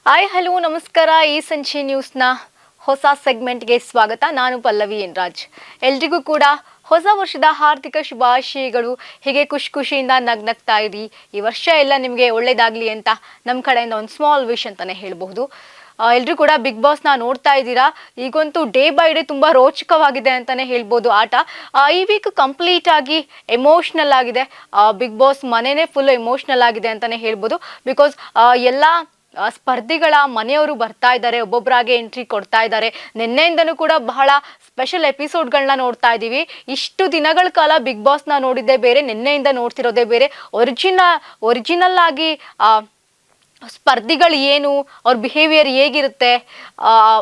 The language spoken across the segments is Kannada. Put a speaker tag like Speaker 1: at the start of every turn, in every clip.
Speaker 1: ಹಾಯ್ ಹಲೋ ನಮಸ್ಕಾರ. ಈ ಸಂಚಿ ನ್ಯೂಸ್ನ ಹೊಸ ಸೆಗ್ಮೆಂಟ್ಗೆ ಸ್ವಾಗತ. ನಾನು ಪಲ್ಲವಿ ಎನ್ ರಾಜ್. ಎಲ್ರಿಗೂ ಕೂಡ ಹೊಸ ವರ್ಷದ ಹಾರ್ದಿಕ ಶುಭಾಶಯಗಳು. ಹೀಗೆ ಖುಷಿಯಿಂದ ನಗ್ನಗ್ತಾ ಇರಿ. ಈ ವರ್ಷ ಎಲ್ಲ ನಿಮಗೆ ಒಳ್ಳೇದಾಗ್ಲಿ ಅಂತ ನಮ್ಮ ಕಡೆಯಿಂದ ಒಂದು ಸ್ಮಾಲ್ ವಿಶ್ ಅಂತಾನೆ ಹೇಳ್ಬಹುದು. ಎಲ್ರು ಕೂಡ ಬಿಗ್ ಬಾಸ್ನ ನೋಡ್ತಾ ಇದ್ದೀರಾ. ಈಗಂತೂ ಡೇ ಬೈ ಡೇ ತುಂಬಾ ರೋಚಕವಾಗಿದೆ ಅಂತಾನೆ ಹೇಳ್ಬೋದು ಆಟ. ಈ ವೀಕ್ ಕಂಪ್ಲೀಟ್ ಆಗಿ ಎಮೋಷನಲ್ ಆಗಿದೆ. ಬಿಗ್ ಬಾಸ್ ಮನೆನೇ ಫುಲ್ ಎಮೋಷನಲ್ ಆಗಿದೆ ಅಂತಾನೆ ಹೇಳ್ಬೋದು. ಬಿಕಾಸ್ ಎಲ್ಲ ಸ್ಪರ್ಧಿಗಳ ಮನೆಯವರು ಬರ್ತಾ ಇದ್ದಾರೆ, ಒಬ್ಬೊಬ್ಬರಾಗೆ ಎಂಟ್ರಿ ಕೊಡ್ತಾ ಇದ್ದಾರೆ. ನಿನ್ನೆಯಿಂದನೂ ಕೂಡ ಬಹಳ ಸ್ಪೆಷಲ್ ಎಪಿಸೋಡ್ಗಳನ್ನ ನೋಡ್ತಾ ಇದ್ದೀವಿ. ಇಷ್ಟು ದಿನಗಳ ಕಾಲ ಬಿಗ್ ಬಾಸ್ನ ನೋಡಿದ್ದೇ ಬೇರೆ, ನಿನ್ನೆಯಿಂದ ನೋಡ್ತಿರೋದೇ ಬೇರೆ. ಒರಿಜಿನಲ್ ಆಗಿ ಸ್ಪರ್ಧಿಗಳು ಏನು, ಅವ್ರ ಬಿಹೇವಿಯರ್ ಹೇಗಿರುತ್ತೆ,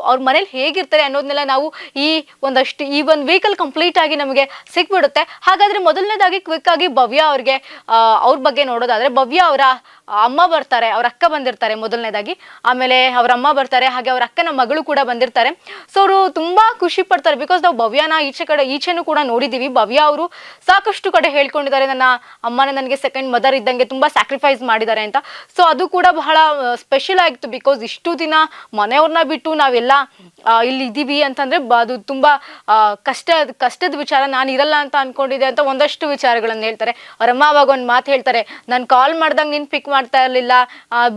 Speaker 1: ಅವ್ರ ಮನೇಲಿ ಹೇಗಿರ್ತಾರೆ ಅನ್ನೋದನ್ನೆಲ್ಲ ನಾವು ಈ ಒಂದು ವೀಕಲ್ಲಿ ಕಂಪ್ಲೀಟ್ ಆಗಿ ನಮಗೆ ಸಿಕ್ಬಿಡುತ್ತೆ. ಹಾಗಾದ್ರೆ ಮೊದಲನೇದಾಗಿ ಕ್ವಿಕ್ ಆಗಿ ಭವ್ಯ ಅವ್ರಿಗೆ ಅವ್ರ ಬಗ್ಗೆ ನೋಡೋದಾದ್ರೆ, ಭವ್ಯ ಅವರ ಅಮ್ಮ ಬರ್ತಾರೆ, ಅವ್ರ ಅಕ್ಕ ಬಂದಿರ್ತಾರೆ ಮೊದಲನೇದಾಗಿ. ಆಮೇಲೆ ಅವ್ರ ಅಮ್ಮ ಬರ್ತಾರೆ, ಹಾಗೆ ಅವ್ರ ಅಕ್ಕನ ಮಗಳು ಕೂಡ ಬಂದಿರ್ತಾರೆ. ಸೊ ಅವರು ತುಂಬಾ ಖುಷಿ ಪಡ್ತಾರೆ. ಬಿಕಾಸ್ ನಾವು ಭವ್ಯನ ಈಚೆನೂ ಕೂಡ ನೋಡಿದೀವಿ. ಭವ್ಯ ಅವರು ಸಾಕಷ್ಟು ಕಡೆ ಹೇಳ್ಕೊಂಡಿದ್ದಾರೆ, ನನ್ನ ಅಮ್ಮನ ನನಗೆ ಸೆಕೆಂಡ್ ಮದರ್ ಇದ್ದಂಗೆ ತುಂಬಾ ಸ್ಯಾಕ್ರಿಫೈಸ್ ಮಾಡಿದ್ದಾರೆ ಅಂತ. ಸೊ ಅದು ಕೂಡ ಬಹಳ ಸ್ಪೆಷಲ್ ಆಗಿತ್ತು. ಬಿಕಾಸ್ ಇಷ್ಟು ದಿನ ಮನೆಯವ್ರನ್ನ ಬಿಟ್ಟು ನಾವೆಲ್ಲ ಇಲ್ಲಿ ಇದ್ದೀವಿ ಅಂತಂದ್ರೆ ಅದು ತುಂಬಾ ಕಷ್ಟದ ವಿಚಾರ. ನಾನು ಇರಲ್ಲ ಅಂತ ಅನ್ಕೊಂಡಿದ್ದೆ ಅಂತ ಒಂದಷ್ಟು ವಿಚಾರಗಳನ್ನ ಹೇಳ್ತಾರೆ. ಅವರಮ್ಮ ಅವಾಗ ಒಂದು ಮಾತು ಹೇಳ್ತಾರೆ, ನಾನು ಕಾಲ್ ಮಾಡ್ದಾಗ ನೀನ್ ಪಿಕ್ ಮಾಡ್ತಾ ಇರಲಿಲ್ಲ,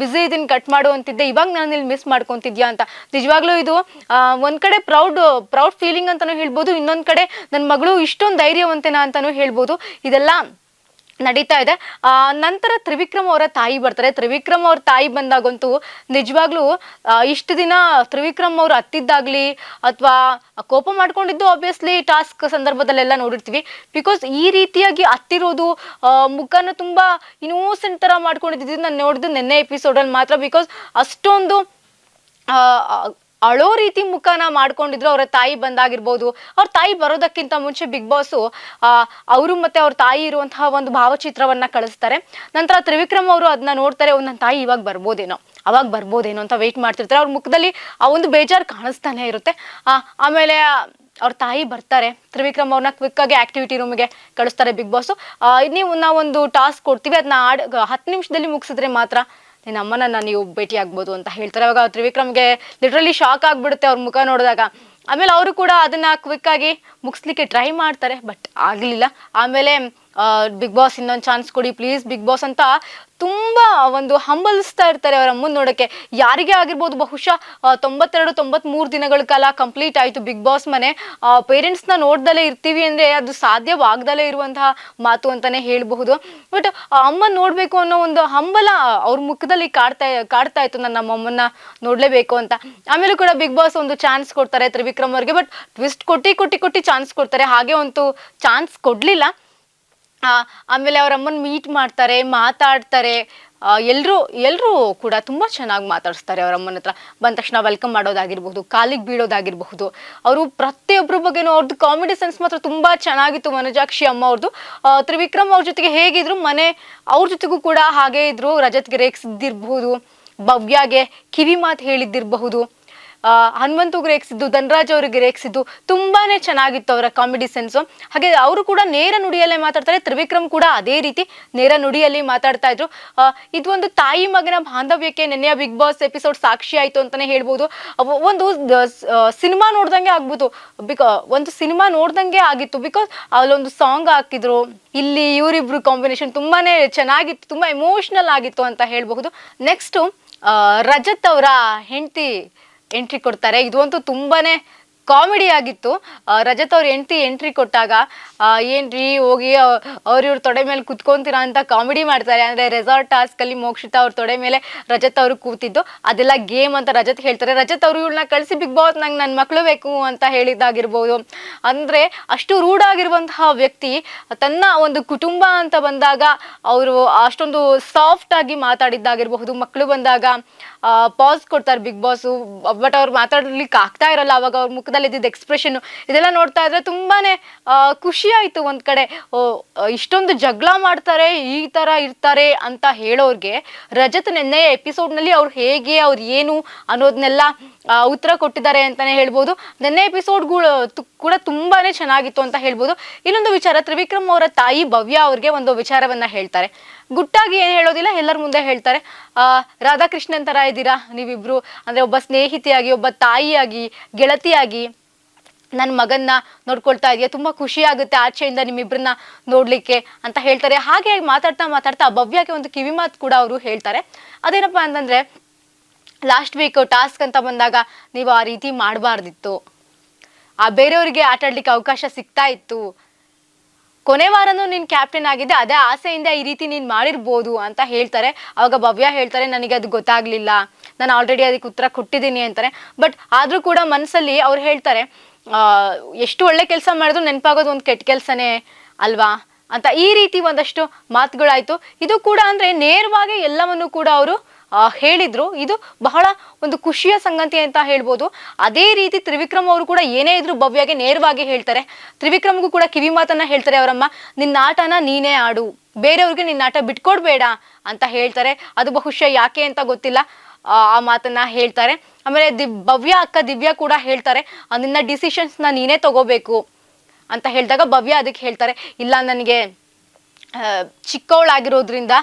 Speaker 1: ಬಿಸಿ ಇದನ್ನ ಕಟ್ ಮಾಡು ಅಂತಿದ್ದೆ, ಇವಾಗ ನಾನು ಇಲ್ಲಿ ಮಿಸ್ ಮಾಡ್ಕೊಂತಿದ್ಯಾ ಅಂತ. ನಿಜವಾಗ್ಲೂ ಇದು ಒಂದ್ ಕಡೆ ಪ್ರೌಡ್ ಫೀಲಿಂಗ್ ಅಂತಾನು ಹೇಳ್ಬೋದು. ಇನ್ನೊಂದ್ ಕಡೆ ನನ್ನ ಮಗಳು ಇಷ್ಟೊಂದು ಧೈರ್ಯವಂತನ ಅಂತಾನು ಹೇಳ್ಬೋದು. ಇದೆಲ್ಲ ನಡೀತಾ ಇದೆ. ನಂತರ ತ್ರಿವಿಕ್ರಮ್ ಅವರ ತಾಯಿ ಬರ್ತಾರೆ. ತ್ರಿವಿಕ್ರಮ್ ಅವ್ರ ತಾಯಿ ಬಂದಾಗಂತೂ ನಿಜವಾಗ್ಲೂ ಇಷ್ಟು ದಿನ ತ್ರಿವಿಕ್ರಮ್ ಅವ್ರು ಹತ್ತಿದ್ದಾಗ್ಲಿ ಅಥವಾ ಕೋಪ ಮಾಡ್ಕೊಂಡಿದ್ದು ಆಬ್ವಿಯಸ್ಲಿ ಟಾಸ್ಕ್ ಸಂದರ್ಭದಲ್ಲೆಲ್ಲ ನೋಡಿರ್ತೀವಿ. ಬಿಕಾಸ್ ಈ ರೀತಿಯಾಗಿ ಹತ್ತಿರೋದು, ಮುಖನ ತುಂಬಾ ಇನ್ನೋಸೆಂಟ್ ತರ ಮಾಡ್ಕೊಂಡಿದ್ದು ನಾನು ನೋಡಿದ್ದು ನಿನ್ನೆ ಎಪಿಸೋಡಲ್ಲಿ ಮಾತ್ರ. ಬಿಕಾಸ್ ಅಷ್ಟೊಂದು ಅಳೋ ರೀತಿ ಮುಖನ ಮಾಡ್ಕೊಂಡಿದ್ರು. ಅವರ ತಾಯಿ ಬಂದಾಗಿರ್ಬೋದು. ಅವ್ರ ತಾಯಿ ಬರೋದಕ್ಕಿಂತ ಮುಂಚೆ ಬಿಗ್ ಬಾಸು ಅವರು ಮತ್ತೆ ಅವ್ರ ತಾಯಿ ಇರುವಂತಹ ಒಂದು ಭಾವಚಿತ್ರವನ್ನ ಕಳಿಸ್ತಾರೆ. ನಂತರ ತ್ರಿವಿಕ್ರಮ್ ಅವರು ಅದನ್ನ ನೋಡ್ತಾರೆ, ನನ್ನ ತಾಯಿ ಇವಾಗ ಬರ್ಬೋದೇನೋ ಅಂತ ವೆಯ್ಟ್ ಮಾಡ್ತಿರ್ತಾರೆ. ಅವ್ರ ಮುಖದಲ್ಲಿ ಆ ಒಂದು ಬೇಜಾರು ಕಾಣಿಸ್ತಾನೆ ಇರುತ್ತೆ. ಆಮೇಲೆ ಅವ್ರ ತಾಯಿ ಬರ್ತಾರೆ. ತ್ರಿವಿಕ್ರಮ್ ಅವ್ರನ್ನ ಕ್ವಿಕ್ ಆಗಿ ಆಕ್ಟಿವಿಟಿ ರೂಮ್ಗೆ ಕಳಿಸ್ತಾರೆ ಬಿಗ್ ಬಾಸ್. ನಾವೊಂದು ಟಾಸ್ಕ್ ಕೊಡ್ತೀವಿ, ಅದನ್ನ 10 ನಿಮಿಷದಲ್ಲಿ ಮುಗಿಸಿದ್ರೆ ಮಾತ್ರ ನಿನ್ನ ಅಮ್ಮನ ನೀವು ಭೇಟಿ ಆಗ್ಬೋದು ಅಂತ ಹೇಳ್ತಾರೆ. ಅವಾಗ ತ್ರಿವಿಕ್ರಮ್ಗೆ ಲಿಟ್ರಲಿ ಶಾಕ್ ಆಗ್ಬಿಡುತ್ತೆ ಅವ್ರ ಮುಖ ನೋಡಿದಾಗ. ಆಮೇಲೆ ಅವರು ಕೂಡ ಅದನ್ನ ಕ್ವಿಕ್ ಆಗಿ ಮುಗಿಸ್ಲಿಕ್ಕೆ ಟ್ರೈ ಮಾಡ್ತಾರೆ, ಬಟ್ ಆಗ್ಲಿಲ್ಲ. ಆಮೇಲೆ ಬಿಗ್ ಬಾಸ್ ಇನ್ನೊಂದು ಚಾನ್ಸ್ ಕೊಡಿ ಪ್ಲೀಸ್ ಬಿಗ್ ಬಾಸ್ ಅಂತ ತುಂಬಾ ಒಂದು ಹಂಬಲಿಸ್ತಾ ಇರ್ತಾರೆ ಅವ್ರ ಅಮ್ಮನ್ ನೋಡಕ್ಕೆ. ಯಾರಿಗೇ ಆಗಿರ್ಬೋದು, ಬಹುಶಃ 92-93 ದಿನಗಳ ಕಾಲ ಕಂಪ್ಲೀಟ್ ಆಯ್ತು ಬಿಗ್ ಬಾಸ್ ಮನೆ. ಪೇರೆಂಟ್ಸ್ ನ ನೋಡ್ದಲೇ ಇರ್ತೀವಿ ಅಂದ್ರೆ ಅದು ಸಾಧ್ಯವಾಗ್ದಲೇ ಇರುವಂತಹ ಮಾತು ಅಂತಾನೆ ಹೇಳ್ಬಹುದು. ಬಟ್ ಅಮ್ಮನ್ ನೋಡ್ಬೇಕು ಅನ್ನೋ ಒಂದು ಹಂಬಲ ಅವ್ರ ಮುಖದಲ್ಲಿ ಕಾಡ್ತಾ ಇತ್ತು, ನನ್ನ ನಮ್ಮಮ್ಮನ್ನ ನೋಡ್ಲೇಬೇಕು ಅಂತ. ಆಮೇಲೆ ಕೂಡ ಬಿಗ್ ಬಾಸ್ ಒಂದು ಚಾನ್ಸ್ ಕೊಡ್ತಾರೆ ತ್ರಿವಿಕ್ರಮ್ ಅವ್ರಿಗೆ. ಬಟ್ ಟ್ವಿಸ್ಟ್ ಕೊಟ್ಟಿ ಚಾನ್ಸ್ ಕೊಡ್ತಾರೆ. ಹಾಗೆ ಒಂದು ಚಾನ್ಸ್ ಕೊಡ್ಲಿಲ್ಲ. ಆಮೇಲೆ ಅವ್ರ ಅಮ್ಮನ್ ಮೀಟ್ ಮಾಡ್ತಾರೆ, ಮಾತಾಡ್ತಾರೆ. ಎಲ್ರೂ ಕೂಡ ತುಂಬಾ ಚೆನ್ನಾಗಿ ಮಾತಾಡಿಸ್ತಾರೆ. ಅವ್ರ ಅಮ್ಮನ ಹತ್ರ ಬಂದ ತಕ್ಷಣ ವೆಲ್ಕಮ್ ಮಾಡೋದಾಗಿರ್ಬಹುದು, ಕಾಲಿಗೆ ಬೀಳೋದಾಗಿರ್ಬಹುದು. ಅವರು ಪ್ರತಿಯೊಬ್ಬರ ಬಗ್ಗೆನೂ ಅವ್ರದ್ದು ಕಾಮಿಡಿ ಸೆನ್ಸ್ ಮಾತ್ರ ತುಂಬಾ ಚೆನ್ನಾಗಿತ್ತು. ಮನುಜಾಕ್ಷಿ ಅಮ್ಮ ಅವ್ರದ್ದು. ತ್ರಿವಿಕ್ರಮ್ ಅವ್ರ ಜೊತೆಗೆ ಹೇಗಿದ್ರು ಅವ್ರ ಜೊತೆಗೂ ಕೂಡ ಹಾಗೆ ಇದ್ರು. ರಜತ್ಗೆ ರೇಗಿಸಿದ್ದಿರ್ಬಹುದು, ಭವ್ಯಾಗೆ ಕಿವಿ ಮಾತು ಹೇಳಿದ್ದಿರಬಹುದು, ಹನುಮಂತುಗೆ ರೇಗಿಸಿದ್ದು, ಧನರಾಜ್ ಅವ್ರಿಗೆ ರೇಗಿಸಿದ್ದು ತುಂಬಾನೇ ಚೆನ್ನಾಗಿತ್ತು ಅವರ ಕಾಮಿಡಿ ಸೆನ್ಸು. ಹಾಗೆ ಅವರು ಕೂಡ ನೇರ ನುಡಿಯಲ್ಲೇ ಮಾತಾಡ್ತಾರೆ. ತ್ರಿವಿಕ್ರಮ್ ಕೂಡ ಅದೇ ರೀತಿ ನೇರ ನುಡಿಯಲ್ಲಿ ಮಾತಾಡ್ತಾ ಇದ್ರು. ಇದು ಒಂದು ತಾಯಿ ಮಗನ ಬಾಂಧವ್ಯಕ್ಕೆ ನೆನ್ನೆಯ ಬಿಗ್ ಬಾಸ್ ಎಪಿಸೋಡ್ ಸಾಕ್ಷಿ ಆಯ್ತು ಅಂತಾನೆ ಹೇಳ್ಬೋದು. ಒಂದು ಸಿನಿಮಾ ನೋಡ್ದಂಗೆ ಆಗ್ಬೋದು. ಒಂದು ಸಿನಿಮಾ ನೋಡ್ದಂಗೆ ಆಗಿತ್ತು. ಬಿಕಾಸ್ ಅಲ್ಲೊಂದು ಸಾಂಗ್ ಹಾಕಿದ್ರು, ಇಲ್ಲಿ ಇವರಿಬ್ರು ಕಾಂಬಿನೇಷನ್ ತುಂಬಾನೇ ಚೆನ್ನಾಗಿತ್ತು, ತುಂಬಾ ಎಮೋಷನಲ್ ಆಗಿತ್ತು ಅಂತ ಹೇಳ್ಬಹುದು. ನೆಕ್ಸ್ಟ್ ರಜತ್ ಅವರ ಹೆಂಡತಿ ಎಂಟ್ರಿ ಕೊಡ್ತಾರೆ. ಇದು ಅಂತೂ ತುಂಬಾನೇ ಕಾಮಿಡಿ ಆಗಿತ್ತು. ರಜತ್ ಅವ್ರ ಹೆಂಡತಿ ಎಂಟ್ರಿ ಕೊಟ್ಟಾಗ ಏನ್ರಿ ಹೋಗಿ ಇವ್ರ ತೊಡೆ ಮೇಲೆ ಕುತ್ಕೊಂತೀರಾ ಅಂತ ಕಾಮಿಡಿ ಮಾಡ್ತಾರೆ. ಅಂದ್ರೆ ರೆಸಾರ್ಟ್ ಟಾಸ್ಕ್ ಅಲ್ಲಿ ಮೋಕ್ಷಿತಾ ಅವ್ರ ತೊಡೆ ಮೇಲೆ ರಜತ್ ಅವರು ಕೂತಿದ್ದು, ಅದೆಲ್ಲ ಗೇಮ್ ಅಂತ ರಜತ್ ಹೇಳ್ತಾರೆ. ರಜತ್ ಅವರು ಇವಳನ್ನ ಕಳಿಸಿ ಬಿಗ್ ಬಾಸ್ ನಂಗೆ ನನ್ನ ಮಕ್ಳು ಬೇಕು ಅಂತ ಹೇಳಿದ್ದಾಗಿರ್ಬೋದು. ಅಂದ್ರೆ ಅಷ್ಟು ರೂಢ ಆಗಿರುವಂತಹ ವ್ಯಕ್ತಿ ತನ್ನ ಒಂದು ಕುಟುಂಬ ಅಂತ ಬಂದಾಗ ಅವರು ಅಷ್ಟೊಂದು ಸಾಫ್ಟ್ ಆಗಿ ಮಾತಾಡಿದ್ದಾಗಿರ್ಬಹುದು. ಮಕ್ಕಳು ಬಂದಾಗ ಪಾಸ್ ಕೊಡ್ತಾರೆ ಬಿಗ್ ಬಾಸ್. ಬಟ್ ಅವ್ರು ಮಾತಾಡ್ಲಿಕ್ಕೆ ಆಗ್ತಾ ಇರಲ್ಲ. ಅವಾಗ ಅವ್ರ ಮುಖದಲ್ಲಿ ಇದ್ದಿದ್ದ ಎಕ್ಸ್ಪ್ರೆಷನ್ ಇದೆಲ್ಲ ನೋಡ್ತಾ ಇದ್ರೆ ತುಂಬಾನೇ ಖುಷಿ ಆಯ್ತು. ಒಂದ್ ಕಡೆ ಇಷ್ಟೊಂದು ಜಗಳ ಮಾಡ್ತಾರೆ, ಈ ತರ ಇರ್ತಾರೆ ಅಂತ ಹೇಳೋರ್ಗೆ ರಜತ್ ನೆನ್ನೆಯ ಎಪಿಸೋಡ್ ನಲ್ಲಿ ಅವ್ರು ಹೇಗೆ, ಅವ್ರು ಏನು ಅನ್ನೋದನ್ನೆಲ್ಲ ಉತ್ತರ ಕೊಟ್ಟಿದ್ದಾರೆ ಅಂತಾನೆ ಹೇಳ್ಬೋದು. ನೆನ್ನೆ ಎಪಿಸೋಡ್ಗಳು ಕೂಡ ತುಂಬಾನೇ ಚೆನ್ನಾಗಿತ್ತು ಅಂತ ಹೇಳ್ಬೋದು. ಇನ್ನೊಂದು ವಿಚಾರ, ತ್ರಿವಿಕ್ರಮ್ ಅವರ ತಾಯಿ ಭವ್ಯ ಅವ್ರಿಗೆ ಒಂದು ವಿಚಾರವನ್ನ ಹೇಳ್ತಾರೆ. ಗುಟ್ಟಾಗಿ ಏನ್ ಹೇಳೋದಿಲ್ಲ, ಎಲ್ಲರ ಮುಂದೆ ಹೇಳ್ತಾರೆ, ರಾಧಾಕೃಷ್ಣನ್ ತರ ಇದ್ದೀರಾ ನೀವಿಬ್ರು, ಅಂದ್ರೆ ಒಬ್ಬ ಸ್ನೇಹಿತೆಯಾಗಿ, ಒಬ್ಬ ತಾಯಿಯಾಗಿ, ಗೆಳತಿಯಾಗಿ ನನ್ನ ಮಗನ್ನ ನೋಡ್ಕೊಳ್ತಾ ಇದೆಯಾ, ತುಂಬಾ ಖುಷಿ ಆಗುತ್ತೆ ಆಚೆಯಿಂದ ನಿಮ್ಮಿಬ್ರನ್ನ ನೋಡ್ಲಿಕ್ಕೆ ಅಂತ ಹೇಳ್ತಾರೆ. ಹಾಗೆ ಮಾತಾಡ್ತಾ ಮಾತಾಡ್ತಾ ಭವ್ಯಗೆ ಒಂದು ಕಿವಿ ಮಾತು ಕೂಡ ಅವರು ಹೇಳ್ತಾರೆ. ಅದೇನಪ್ಪಾ ಅಂತಂದ್ರೆ, ಲಾಸ್ಟ್ ವೀಕ್ ಟಾಸ್ಕ್ ಅಂತ ಬಂದಾಗ ನೀವು ಆ ರೀತಿ ಮಾಡಬಾರ್ದಿತ್ತು, ಆ ಬೇರೆಯವರಿಗೆ ಆಟ ಆಡ್ಲಿಕ್ಕೆ ಅವಕಾಶ ಸಿಗ್ತಾ ಇತ್ತು, ಕೊನೆ ವಾರನೂ ನೀನ್ ಕ್ಯಾಪ್ಟನ್ ಆಗಿದ್ದೆ, ಅದೇ ಆಸೆಯಿಂದ ಈ ರೀತಿ ನೀನ್ ಮಾಡಿರ್ಬೋದು ಅಂತ ಹೇಳ್ತಾರೆ. ಅವಾಗ ಭವ್ಯ ಹೇಳ್ತಾರೆ, ನನಗೆ ಅದು ಗೊತ್ತಾಗ್ಲಿಲ್ಲ, ನಾನು ಆಲ್ರೆಡಿ ಅದಕ್ಕೆ ಉತ್ತರ ಕೊಟ್ಟಿದ್ದೀನಿ ಅಂತಾರೆ. ಬಟ್ ಆದ್ರೂ ಕೂಡ ಮನಸ್ಸಲ್ಲಿ ಅವ್ರು ಹೇಳ್ತಾರೆ, ಎಷ್ಟು ಒಳ್ಳೆ ಕೆಲಸ ಮಾಡಿದ್ರು ನೆನಪಾಗೋದು ಒಂದು ಕೆಟ್ಟ ಕೆಲಸನೇ ಅಲ್ವಾ ಅಂತ. ಈ ರೀತಿ ಒಂದಷ್ಟು ಮಾತುಗಳಾಯ್ತು. ಇದು ಕೂಡ ಅಂದ್ರೆ ನೇರವಾಗಿ ಎಲ್ಲವನ್ನು ಕೂಡ ಅವರು ಹೇಳಿದ್ರು. ಇದು ಬಹಳ ಒಂದು ಖುಷಿಯ ಸಂಗತಿ ಅಂತ ಹೇಳ್ಬೋದು. ಅದೇ ರೀತಿ ತ್ರಿವಿಕ್ರಮ್ ಅವರು ಕೂಡ ಏನೇ ಇದ್ರು ಭವ್ಯಗೆ ನೇರವಾಗಿ ಹೇಳ್ತಾರೆ. ತ್ರಿವಿಕ್ರಮ್ಗೂ ಕೂಡ ಕಿವಿ ಮಾತನ್ನ ಹೇಳ್ತಾರೆ ಅವರಮ್ಮ, ನಿನ್ನ ಆಟನ ನೀನೇ ಆಡು, ಬೇರೆಯವ್ರಿಗೆ ನಿನ್ನ ಆಟ ಬಿಟ್ಕೊಡ್ಬೇಡ ಅಂತ ಹೇಳ್ತಾರೆ. ಅದು ಬಹುಶಃ ಯಾಕೆ ಅಂತ ಗೊತ್ತಿಲ್ಲ, ಆ ಮಾತನ್ನ ಹೇಳ್ತಾರೆ. ಆಮೇಲೆ ಭವ್ಯ ಅಕ್ಕ ದಿವ್ಯಾ ಕೂಡ ಹೇಳ್ತಾರೆ, ನಿನ್ನ ಡಿಸಿಷನ್ಸ್ನ ನೀನೇ ತಗೋಬೇಕು ಅಂತ ಹೇಳಿದಾಗ ಭವ್ಯ ಅದಕ್ಕೆ ಹೇಳ್ತಾರೆ, ಇಲ್ಲ ನನಗೆ ಚಿಕ್ಕವಳಾಗಿರೋದ್ರಿಂದ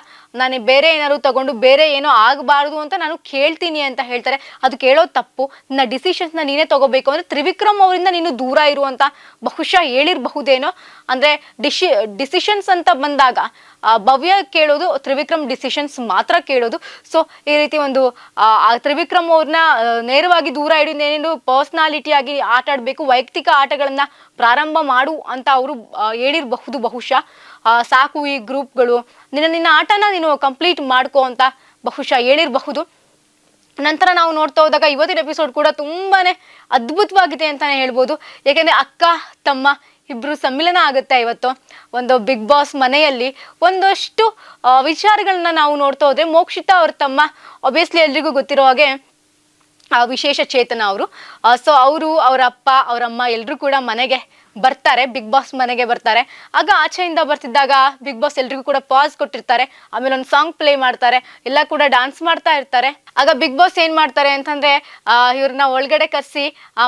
Speaker 1: ನಾನು ಬೇರೆ ಏನಾದ್ರು ತಗೊಂಡು ಬೇರೆ ಏನೋ ಆಗಬಾರ್ದು ಅಂತ ನಾನು ಕೇಳ್ತೀನಿ ಅಂತ ಹೇಳ್ತಾರೆ. ಅದು ಕೇಳೋದು ತಪ್ಪು, ನಿನ್ನ ಡಿಸಿಷನ್ಸ್ನ ನೀನೇ ತಗೋಬೇಕು ಅಂದ್ರೆ ತ್ರಿವಿಕ್ರಮ್ ಅವರಿಂದ ನೀನು ದೂರ ಇರುವಂತ ಬಹುಶಃ ಹೇಳಿರಬಹುದೇನೋ. ಅಂದ್ರೆ ಡಿಸಿಷನ್ಸ್ ಅಂತ ಬಂದಾಗ ಭವ್ಯ ಕೇಳೋದು, ತ್ರಿವಿಕ್ರಮ್ ಡಿಸಿಷನ್ಸ್ ಮಾತ್ರ ಕೇಳೋದು. ಸೊ ಈ ರೀತಿ ಒಂದು ತ್ರಿವಿಕ್ರಮ್ ಅವ್ರನ್ನ ನೇರವಾಗಿ ದೂರ ಹಿಡಿದೇನೇನು ಪರ್ಸ್ನಾಲಿಟಿಯಾಗಿ ಆಟ ಆಡ್ಬೇಕು, ವೈಯಕ್ತಿಕ ಆಟಗಳನ್ನ ಪ್ರಾರಂಭ ಮಾಡು ಅಂತ ಅವರು ಹೇಳಿರಬಹುದು ಬಹುಶಃ. ಸಾಕು ಈ ಗ್ರೂಪ್ಗಳು, ನಿನ್ನ ಆಟನ ನೀನು ಕಂಪ್ಲೀಟ್ ಮಾಡ್ಕೋ ಅಂತ ಬಹುಶಃ ಹೇಳಿರಬಹುದು. ನಂತರ ನಾವು ನೋಡ್ತಾ ಹೋದಾಗ ಇವತ್ತಿನ ಎಪಿಸೋಡ್ ಕೂಡ ತುಂಬಾನೇ ಅದ್ಭುತವಾಗಿದೆ ಅಂತಾನೆ ಹೇಳ್ಬೋದು. ಯಾಕೆಂದ್ರೆ ಅಕ್ಕ ತಮ್ಮ ಇಬ್ರು ಸಮ್ಮಿಲನ ಆಗುತ್ತೆ ಇವತ್ತು ಒಂದು ಬಿಗ್ ಬಾಸ್ ಮನೆಯಲ್ಲಿ. ಒಂದಷ್ಟು ವಿಚಾರಗಳನ್ನ ನಾವು ನೋಡ್ತಾ ಹೋದ್ರೆ, ಮೋಕ್ಷಿತಾ ಅವ್ರ ತಮ್ಮ ಆಬ್ವಿಯಸ್ಲಿ ಎಲ್ರಿಗೂ ಗೊತ್ತಿರೋ ಹಾಗೆ ವಿಶೇಷ ಚೇತನ ಅವರು. ಸೊ ಅವರು, ಅವರ ಅಪ್ಪ, ಅವರಮ್ಮ ಎಲ್ರು ಕೂಡ ಮನೆಗೆ ಬರ್ತಾರೆ, ಬಿಗ್ ಬಾಸ್ ಮನೆಗೆ ಬರ್ತಾರೆ. ಆಗ ಆಚೆಯಿಂದ ಬರ್ತಿದ್ದಾಗ ಬಿಗ್ ಬಾಸ್ ಎಲ್ರಿಗೂ ಕೂಡ ಪಾಸ್ ಕೊಟ್ಟಿರ್ತಾರೆ. ಆಮೇಲೆ ಒಂದು ಸಾಂಗ್ ಪ್ಲೇ ಮಾಡ್ತಾರೆ, ಎಲ್ಲ ಕೂಡ ಡಾನ್ಸ್ ಮಾಡ್ತಾ ಇರ್ತಾರೆ. ಆಗ ಬಿಗ್ ಬಾಸ್ ಏನ್ ಮಾಡ್ತಾರೆ ಅಂತಂದ್ರೆ, ಇವ್ರನ್ನ ಒಳಗಡೆ ಕರ್ಸಿ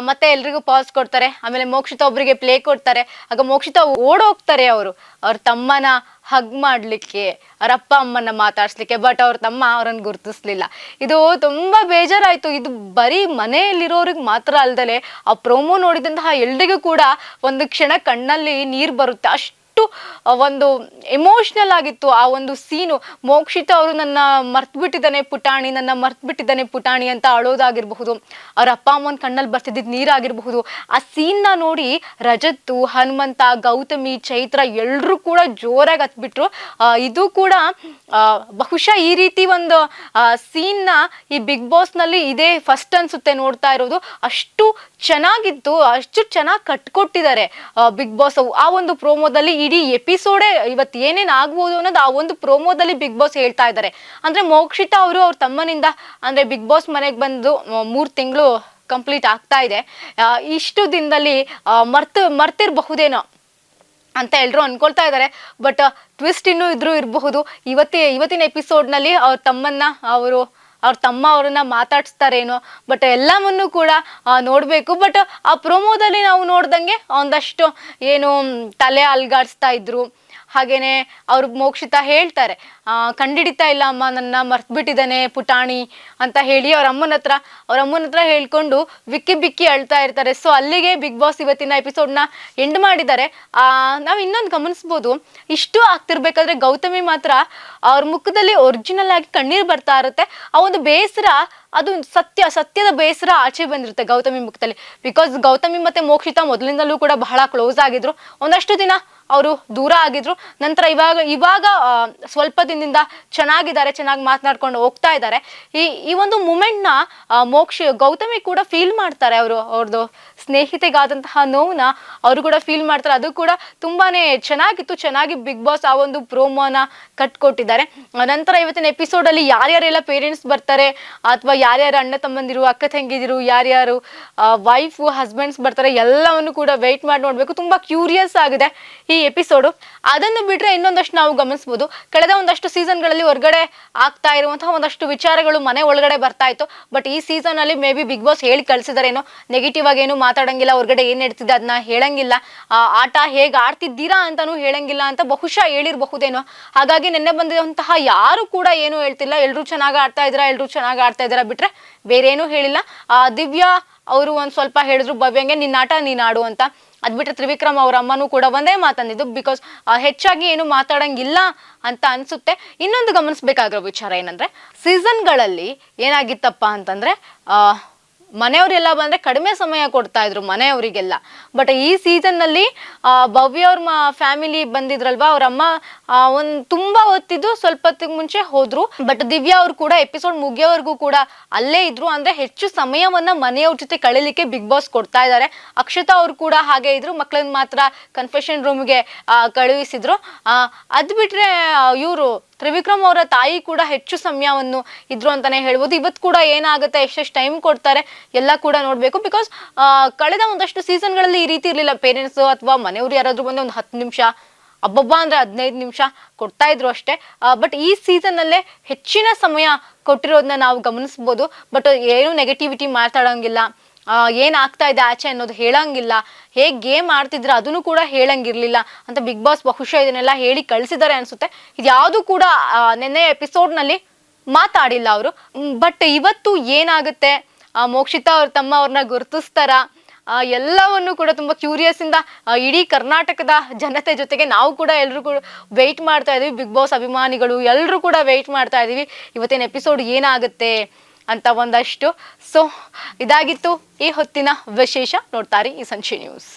Speaker 1: ಮತ್ತೆ ಎಲ್ರಿಗೂ ಪಾಸ್ ಕೊಡ್ತಾರೆ. ಆಮೇಲೆ ಮೋಕ್ಷಿತಾ ಒಬ್ರಿಗೆ ಪ್ಲೇ ಕೊಡ್ತಾರೆ. ಆಗ ಮೋಕ್ಷಿತಾ ಓಡೋಗ್ತಾರೆ ಅವರು ಅವ್ರ ತಮ್ಮನ ಹಗ್ ಮಾಡ್ಲಿಕ್ಕೆ, ಅವ್ರ ಅಪ್ಪ ಅಮ್ಮನ ಮಾತಾಡ್ಸ್ಲಿಕ್ಕೆ. ಬಟ್ ಅವ್ರ ತಮ್ಮ ಅವ್ರನ್ನ ಗುರ್ತಿಸ್ಲಿಲ್ಲ. ಇದು ತುಂಬಾ ಬೇಜಾರಾಯ್ತು. ಇದು ಬರೀ ಮನೆಯಲ್ಲಿರೋರಿಗೆ ಮಾತ್ರ ಅಲ್ದಲೆ ಆ ಪ್ರೋಮೋ ನೋಡಿದಂತಹ ಎಲ್ರಿಗೂ ಕೂಡ ಒಂದು ಕ್ಷಣ ಕಣ್ಣಲ್ಲಿ ನೀರ್ ಬರುತ್ತೆ. ಅಷ್ಟು ಒಂದು ಎಮೋಷನಲ್ ಆಗಿತ್ತು ಆ ಒಂದು ಸೀನು. ಮೋಕ್ಷಿತಾ ಅವರು ನನ್ನ ಮರ್ತ್ ಬಿಟ್ಟಿದ್ದಾನೆ ಪುಟಾಣಿ, ನನ್ನ ಮರ್ತ್ ಬಿಟ್ಟಿದ್ದಾನೆ ಪುಟಾಣಿ ಅಂತ ಅಳೋದಾಗಿರ್ಬಹುದು, ಅವ್ರ ಅಪ್ಪ ಅಮ್ಮನ ಕಣ್ಣಲ್ಲಿ ಬರ್ತಿದ್ದಿದ್ ನೀರಾಗಿರ್ಬಹುದು. ಆ ಸೀನ್ ನ ನೋಡಿ ರಜತ್ತು, ಹನುಮಂತ, ಗೌತಮಿ, ಚೈತ್ರ ಎಲ್ರು ಕೂಡ ಜೋರಾಗಿ ಹತ್ಬಿಟ್ರು. ಇದು ಕೂಡ ಬಹುಶಃ ಈ ರೀತಿ ಒಂದು ಸೀನ್ ನ ಈ ಬಿಗ್ ಬಾಸ್ ನಲ್ಲಿ ಇದೇ ಫಸ್ಟ್ ಅನ್ಸುತ್ತೆ ನೋಡ್ತಾ ಇರೋದು. ಅಷ್ಟು ಚೆನ್ನಾಗಿತ್ತು, ಅಷ್ಟು ಚೆನ್ನಾಗಿ ಕಟ್ಕೊಟ್ಟಿದ್ದಾರೆ ಬಿಗ್ ಬಾಸ್. ಆ ಒಂದು ಪ್ರೋಮೋದಲ್ಲಿ ಇಡೀ ಎಪಿಸೋಡೇ ಇವತ್ತು ಏನೇನ್ ಆಗ್ಬೋದು ಅನ್ನೋದು ಆ ಒಂದು ಪ್ರೋಮೋದಲ್ಲಿ ಬಿಗ್ ಬಾಸ್ ಹೇಳ್ತಾ ಇದ್ದಾರೆ. ಅಂದ್ರೆ ಮೋಕ್ಷಿತಾ ಅವರು ಅವ್ರ ತಮ್ಮನಿಂದ ಅಂದ್ರೆ ಬಿಗ್ ಬಾಸ್ ಮನೆಗೆ ಬಂದು 3 ತಿಂಗಳು ಕಂಪ್ಲೀಟ್ ಆಗ್ತಾ ಇದೆ. ಇಷ್ಟು ದಿನದಲ್ಲಿ ಮರ್ತಿರಬಹುದೇನೋ ಅಂತ ಎಲ್ರು ಅನ್ಕೊಳ್ತಾ ಇದ್ದಾರೆ. ಬಟ್ ಟ್ವಿಸ್ಟ್ ಇನ್ನೂ ಇರಬಹುದು. ಇವತ್ತಿನ ಎಪಿಸೋಡ್ ನಲ್ಲಿ ಅವ್ರ ತಮ್ಮನ್ನ ಅವ್ರ ತಮ್ಮ ಅವ್ರನ್ನ ಮಾತಾಡ್ಸ್ತಾರೇನೋ, ಬಟ್ ಎಲ್ಲವನ್ನೂ ಕೂಡ ನೋಡ್ಬೇಕು. ಬಟ್ ಆ ಪ್ರೋಮೋದಲ್ಲಿ ನಾವು ನೋಡ್ದಂಗೆ ಒಂದಷ್ಟು ಏನು ತಲೆ ಅಲ್ಗಾಡಿಸ್ತಾ ಇದ್ರು. ಹಾಗೇನೆ ಅವ್ರ ಮೋಕ್ಷಿತಾ ಹೇಳ್ತಾರೆ, ಕಂಡಿಡಿತಾ ಇಲ್ಲ ಅಮ್ಮ, ನನ್ನ ಮರ್ತ್ ಬಿಟ್ಟಿದ್ದಾನೆ ಪುಟಾಣಿ ಅಂತ ಹೇಳಿ ಅವ್ರ ಅಮ್ಮನ ಹತ್ರ ಹೇಳ್ಕೊಂಡು ಬಿಕ್ಕಿ ಬಿಕ್ಕಿ ಅಳ್ತಾ ಇರ್ತಾರೆ. ಸೊ ಅಲ್ಲಿಗೆ ಬಿಗ್ ಬಾಸ್ ಇವತ್ತಿನ ಎಪಿಸೋಡ್ನ ಎಂಡ್ ಮಾಡಿದ್ದಾರೆ. ನಾವು ಇನ್ನೊಂದು ಗಮನಿಸ್ಬೋದು, ಇಷ್ಟು ಆಗ್ತಿರ್ಬೇಕಾದ್ರೆ ಗೌತಮಿ ಮಾತ್ರ ಅವ್ರ ಮುಖದಲ್ಲಿ ಒರಿಜಿನಲ್ ಆಗಿ ಕಣ್ಣೀರ್ ಬರ್ತಾ ಇರುತ್ತೆ. ಆ ಒಂದು ಬೇಸರ, ಅದು ಸತ್ಯದ ಬೇಸರ ಆಚೆ ಬಂದಿರುತ್ತೆ ಗೌತಮಿ ಮುಖದಲ್ಲಿ. ಬಿಕಾಸ್ ಗೌತಮಿ ಮತ್ತೆ ಮೋಕ್ಷಿತಾ ಮೊದಲಿಂದಲೂ ಕೂಡ ಬಹಳ ಕ್ಲೋಸ್ ಆಗಿದ್ರು. ಒಂದಷ್ಟು ದಿನ ಅವರು ದೂರ ಆಗಿದ್ರು. ನಂತರ ಇವಾಗ ಸ್ವಲ್ಪ ದಿನದಿಂದ ಚೆನ್ನಾಗಿದ್ದಾರೆ, ಚೆನ್ನಾಗಿ ಮಾತನಾಡ್ಕೊಂಡು ಹೋಗ್ತಾ ಇದ್ದಾರೆ. ಈ ಒಂದು ಮೂಮೆಂಟ್ ನ ಗೌತಮಿ ಕೂಡ ಫೀಲ್ ಮಾಡ್ತಾರೆ. ಅವ್ರದ್ದು ಸ್ನೇಹಿತೆಗಾದಂತಹ ನೋವನ್ನ ಅವರು ಕೂಡ ಫೀಲ್ ಮಾಡ್ತಾರೆ. ಅದು ಕೂಡ ತುಂಬಾನೇ ಚೆನ್ನಾಗಿತ್ತು. ಚೆನ್ನಾಗಿ ಬಿಗ್ ಬಾಸ್ ಆ ಒಂದು ಪ್ರೋಮೋನ ಕಟ್ಕೊಟ್ಟಿದ್ದಾರೆ. ನಂತರ ಇವತ್ತಿನ ಎಪಿಸೋಡ್ ಅಲ್ಲಿ ಯಾರ್ಯಾರೆಲ್ಲ ಪೇರೆಂಟ್ಸ್ ಬರ್ತಾರೆ, ಅಥವಾ ಯಾರ್ಯಾರು ಅಣ್ಣ ತಮ್ಮಂದಿರು, ಅಕ್ಕ ತಂಗಿದಿರು, ಯಾರ್ಯಾರು ವೈಫ್ ಹಸ್ಬೆಂಡ್ಸ್ ಬರ್ತಾರೆ, ಎಲ್ಲವನ್ನು ಕೂಡ ವೆಯ್ಟ್ ಮಾಡಿ ನೋಡ್ಬೇಕು. ತುಂಬಾ ಕ್ಯೂರಿಯಸ್ ಆಗಿದೆ. ಈ ಎಪಿಸೋಡು. ಅದನ್ನು ಬಿಟ್ರೆ ಇನ್ನೊಂದಷ್ಟು ನಾವು ಗಮನಿಸಬಹುದು, ಕಳೆದ ಒಂದಷ್ಟು ಸೀಸನ್ಗಳಲ್ಲಿ ಹೊರಗಡೆ ಆಗ್ತಾ ಇರುವಂತಹ ಒಂದಷ್ಟು ವಿಚಾರಗಳು ಮನೆ ಒಳಗಡೆ ಬರ್ತಾ ಇತ್ತು. ಬಟ್ ಈ ಸೀಸನ್ ಅಲ್ಲಿ ಮೇ ಬಿ ಬಿಗ್ ಬಾಸ್ ಹೇಳಿ ಕಳ್ಸಿದಾರೇನೋ, ನೆಗೆಟಿವ್ ಆಗಿ ಏನು ಮಾತಾಡಂಗಿಲ್ಲ, ಹೊರಗಡೆ ಏನ್ ನಡೀತಿದೆ ಅದನ್ನ ಹೇಳಂಗಿಲ್ಲ, ಆಟ ಹೇಗ್ ಆಡ್ತಿದ್ದೀರಾ ಅಂತಾನು ಹೇಳಂಗಿಲ್ಲ ಅಂತ ಬಹುಶಃ ಹೇಳಿರಬಹುದೇನೋ. ಹಾಗಾಗಿ ನಿನ್ನೆ ಬಂದಿರುವಂತಹ ಯಾರು ಕೂಡ ಏನು ಹೇಳ್ತಿಲ್ಲ, ಎಲ್ರು ಚೆನ್ನಾಗಿ ಆಡ್ತಾ ಇದ್ದೀರಾ ಬಿಟ್ರೆ ಬೇರೆ ಏನು ಹೇಳಿಲ್ಲ. ದಿವ್ಯಾ ಅವರು ಒಂದ್ ಸ್ವಲ್ಪ ಹೇಳಿದ್ರು ಭವ್ಯಂಗೆ ನಿನ್ನ ಆಟ ನೀನ್ ಆಡು ಅಂತ. ಅದ್ ಬಿಟ್ರೆ ತ್ರಿವಿಕ್ರಮ್ ಅವ್ರ ಅಮ್ಮನೂ ಕೂಡ ಒಂದೇ ಮಾತಂದಿದ್ದು, ಬಿಕಾಸ್ ಹೆಚ್ಚಾಗಿ ಏನು ಮಾತಾಡಂಗಿಲ್ಲ ಅಂತ ಅನ್ಸುತ್ತೆ. ಇನ್ನೊಂದು ಗಮನಿಸ್ಬೇಕಾಗಿರೋ ವಿಚಾರ ಏನಂದ್ರೆ, ಸೀಸನ್ಗಳಲ್ಲಿ ಏನಾಗಿತ್ತಪ್ಪ ಅಂತಂದ್ರೆ ಮನೆಯವರೆಲ್ಲ ಬಂದ್ರೆ ಕಡಿಮೆ ಸಮಯ ಕೊಡ್ತಾ ಇದ್ರು ಮನೆಯವರಿಗೆಲ್ಲ. ಬಟ್ ಈ ಸೀಸನ್ ನಲ್ಲಿ ಭವ್ಯ ಅವ್ರ ಫ್ಯಾಮಿಲಿ ಬಂದಿದ್ರಲ್ವಾ, ಅವ್ರ ಅಮ್ಮ ತುಂಬಾ ಹೊತ್ತಿದ್ದು ಸ್ವಲ್ಪ ಹೊತ್ತಿಗೆ ಮುಂಚೆ ಹೋದ್ರು. ಬಟ್ ದಿವ್ಯಾ ಅವ್ರು ಕೂಡ ಎಪಿಸೋಡ್ ಮುಗಿಯೋವರೆಗೂ ಕೂಡ ಅಲ್ಲೇ ಇದ್ರು. ಅಂದ್ರೆ ಹೆಚ್ಚು ಸಮಯವನ್ನ ಮನೆಯವ್ರ ಜೊತೆ ಕಳೀಲಿಕ್ಕೆ ಬಿಗ್ ಬಾಸ್ ಕೊಡ್ತಾ ಇದ್ದಾರೆ. ಅಕ್ಷತಾ ಅವ್ರು ಕೂಡ ಹಾಗೆ ಇದ್ರು, ಮಕ್ಕಳನ್ನ ಮಾತ್ರ ಕನ್ಫೆಷನ್ ರೂಮ್ಗೆ ಕಳುಹಿಸಿದ್ರು. ಅದ್ ಬಿಟ್ರೆ ಇವರು ತ್ರಿವಿಕ್ರಮ್ ಅವರ ತಾಯಿ ಕೂಡ ಹೆಚ್ಚು ಸಮಯವನ್ನು ಇದ್ರು ಅಂತಾನೆ ಹೇಳ್ಬೋದು. ಇವತ್ತು ಕೂಡ ಏನಾಗುತ್ತೆ, ಎಷ್ಟೆಷ್ಟು ಟೈಮ್ ಕೊಡ್ತಾರೆ ಎಲ್ಲ ಕೂಡ ನೋಡ್ಬೇಕು. ಬಿಕಾಸ್ ಕಳೆದ ಒಂದಷ್ಟು ಸೀಸನ್ಗಳಲ್ಲಿ ಈ ರೀತಿ ಇರ್ಲಿಲ್ಲ. ಪೇರೆಂಟ್ಸ್ ಅಥವಾ ಮನೆಯವರು ಯಾರಾದ್ರೂ ಬಂದು ಒಂದು 10 ನಿಮಿಷ, ಅಬ್ಬಬ್ಬ ಅಂದ್ರೆ 15 ನಿಮಿಷ ಕೊಡ್ತಾ ಇದ್ರು ಅಷ್ಟೇ. ಬಟ್ ಈ ಸೀಸನ್ ಅಲ್ಲೇ ಹೆಚ್ಚಿನ ಸಮಯ ಕೊಟ್ಟಿರೋದನ್ನ ನಾವು ಗಮನಿಸ್ಬೋದು. ಬಟ್ ಏನು ನೆಗೆಟಿವಿಟಿ ಮಾತಾಡೋಂಗಿಲ್ಲ, ಏನ್ ಆಗ್ತಾ ಇದೆ ಆಚೆ ಅನ್ನೋದು ಹೇಳಂಗಿಲ್ಲ, ಹೇಗ್ ಗೇಮ್ ಆಡ್ತಿದ್ರ ಅದನ್ನು ಕೂಡ ಹೇಳಂಗಿರ್ಲಿಲ್ಲ ಅಂತ ಬಿಗ್ ಬಾಸ್ ಬಹುಶಃ ಇದನ್ನೆಲ್ಲ ಹೇಳಿ ಕಳ್ಸಿದ್ದಾರೆ ಅನ್ಸುತ್ತೆ. ಇದ್ಯಾವುದು ಕೂಡ ನೆನ್ನೆ ಎಪಿಸೋಡ್ ನಲ್ಲಿ ಮಾತಾಡಿಲ್ಲ ಅವರು. ಬಟ್ ಇವತ್ತು ಏನಾಗುತ್ತೆ, ಮೋಕ್ಷಿತಾ ಅವ್ರ ತಮ್ಮ ಅವ್ರನ್ನ ಗುರುತಿಸ್ತಾರ, ಎಲ್ಲವನ್ನು ಕೂಡ ತುಂಬಾ ಕ್ಯೂರಿಯಸ್ ಇಂದ ಇಡೀ ಕರ್ನಾಟಕದ ಜನತೆ ಜೊತೆಗೆ ನಾವು ಕೂಡ ಎಲ್ರು ಕೂಡ ವೆಯ್ಟ್ ಮಾಡ್ತಾ ಇದೀವಿ. ಬಿಗ್ ಬಾಸ್ ಅಭಿಮಾನಿಗಳು ಎಲ್ಲರೂ ಕೂಡ ವೆಯ್ಟ್ ಮಾಡ್ತಾ ಇದೀವಿ ಇವತ್ತಿನ ಎಪಿಸೋಡ್ ಏನಾಗುತ್ತೆ ಅಂತ ಒಂದಷ್ಟು. ಸೊ ಇದಾಗಿತ್ತು ಈ ಹೊತ್ತಿನ ವಿಶೇಷ. ನೋಡ್ತಾರೆ ಈ ಸಂಚೆ ನ್ಯೂಸ್.